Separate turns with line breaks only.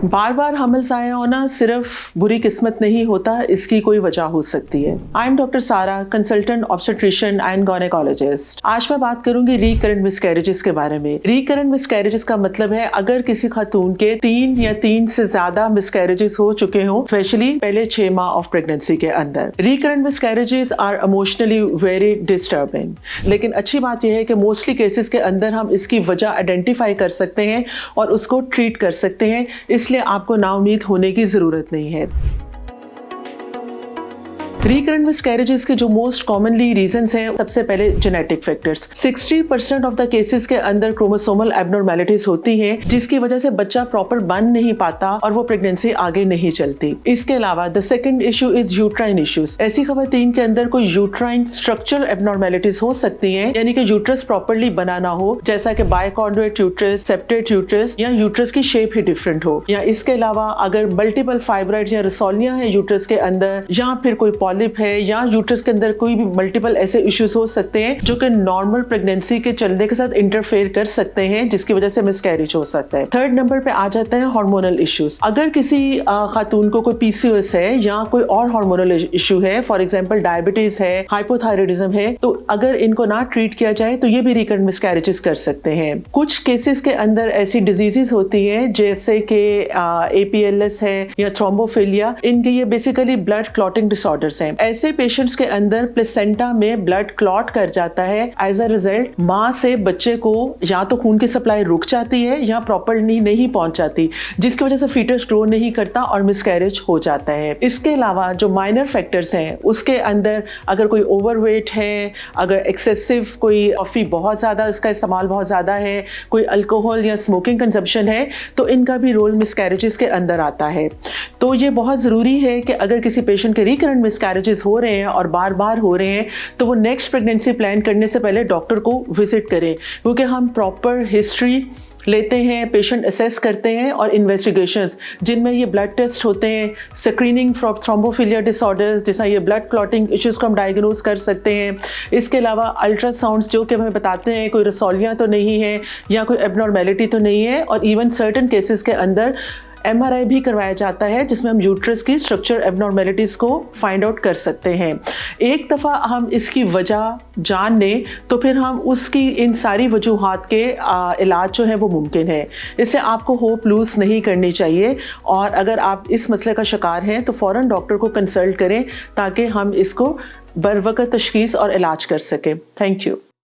बार बार हमल ज़ाया होना सिर्फ बुरी किस्मत नहीं होता, इसकी कोई वजह हो सकती है। आई एम डॉक्टर सारा, कंसल्टेंट ऑब्स्टेट्रिशियन एंड गायनेकोलॉजिस्ट। आज मैं बात करूंगी रिकरेंट मिसकैरेजेस के बारे में। रिकरेंट मिसकैरेजेस का मतलब है अगर किसी खातून के 3 या 3 से ज्यादा मिसकैरेजेस हो चुके हों, स्पेशली पहले 6 माह ऑफ प्रेगनेंसी के अंदर। Recurrent miscarriages are emotionally very disturbing, लेकिन अच्छी बात यह है कि मोस्टली केसेस के अंदर हम इसकी वजह आइडेंटिफाई कर सकते हैं और उसको ट्रीट कर सकते हैं, इसलिए आपको नाउमीद होने की ज़रूरत नहीं है। रिकरेंट मिसकैरेजेस के जो मोस्ट कॉमनली रीजंस हैं, सबसे पहले genetic factors. 60% of the cases के अंदर क्रोमोसोमल एबनॉर्मेलिटीज होती हैं, जिसकी वजह से बच्चा प्रॉपर बन नहीं पाता और वो प्रेगनेंसी आगे नहीं चलती। इसके अलावा the second issue is uterine issues. ऐसी खवातीन के अंदर कोई यूट्राइन स्ट्रक्चरल एबनॉर्मेलिटीज हो सकती हैं, यानी कि यूट्रस प्रॉपरली बना ना हो, जैसा कि बाइकॉन्ड्रोइट यूट्रस, सेप्टेट यूट्रस, या यूट्रस की शेप ही डिफरेंट हो, या इसके अलावा अगर मल्टीपल फाइब्राइड्स या रसोलियां हैं यूट्रस के अंदर, या फिर कोई पॉलिप है, या यूट्रस के अंदर कोई भी मल्टीपल ऐसे इश्यूज हो सकते हैं जो कि नॉर्मल प्रेगनेंसी के चलने के साथ इंटरफेयर कर सकते हैं, जिसकी वजह से मिसकैरेज हो सकता है। थर्ड नंबर पे आ जाता है हार्मोनल इश्यूज। अगर किसी खातून को कोई पीसीओएस है या कोई और हार्मोनल इशू है, फॉर एग्जांपल डायबिटीज है, हाइपोथायराइडिज्म है, तो अगर इनको ना ट्रीट किया जाए तो ये भी रिकरेंट मिसकैरेजेस कर सकते हैं। कुछ केसेस के अंदर ऐसी डिजीजेस होती हैं जैसे कि APLS है या थ्रोम्बोफिलिया, इनके ये बेसिकली ब्लड क्लॉटिंग डिसऑर्डर्स हैं। ऐसे पेशेंट्स के अंदर प्लेसेंटा में ब्लड क्लॉट कर जाता है। एज अ रिजल्ट माँ से बच्चे को या तो खून की सप्लाई रुक जाती है या प्रॉपरली नहीं पहुंच जाती, जिसकी वजह से फीटस ग्रो नहीं करता और मिसकैरेज हो जाता है। इसके अलावा जो माइनर फैक्टर्स हैं, उसके अंदर अगर कोई ओवरवेट है, अगर एक्सेसिव कोई कॉफी बहुत ज्यादा, इसका इस्तेमाल बहुत ज्यादा है, कोई अल्कोहल या स्मोकिंग कंजप्शन है, तो इनका भी रोल मिसकैरेजेस के अंदर आता है। तो ये बहुत जरूरी है कि अगर किसी पेशेंट के रिकरेंट मिसकैरेजेस हो रहे हैं और बार बार हो रहे हैं, तो वो नेक्स्ट प्रेगनेंसी प्लान करने से पहले डॉक्टर को विजिट करें, क्योंकि हम प्रॉपर हिस्ट्री लेते हैं, पेशेंट असेस करते हैं और इन्वेस्टिगेशंस जिनमें ये ब्लड टेस्ट होते हैं, स्क्रीनिंग फॉर थ्रोम्बोफिलिया डिसऑर्डर्स, जैसा ये ब्लड क्लॉटिंग इश्यूज को हम डायग्नोज कर सकते हैं। इसके अलावा अल्ट्रासाउंड्स जो कि हमें बताते हैं कोई रसौलियाँ तो नहीं है या कोई एबनॉर्मेलिटी तो नहीं है, और इवन सर्टन केसेस के अंदर MRI भी करवाया जाता है, जिसमें हम यूट्रस की स्ट्रक्चर एबनॉर्मेलिटीज़ को फाइंड आउट कर सकते हैं। एक दफ़ा हम इसकी वजह जान लें तो फिर हम उसकी इन सारी वजूहात के इलाज जो है वो मुमकिन है। इससे आपको होप लूज़ नहीं करनी चाहिए, और अगर आप इस मसले का शिकार हैं तो फ़ौरन डॉक्टर को कंसल्ट करें ताकि हम इसको बरवक़्त तशख़ीस और इलाज कर सकें। Thank you.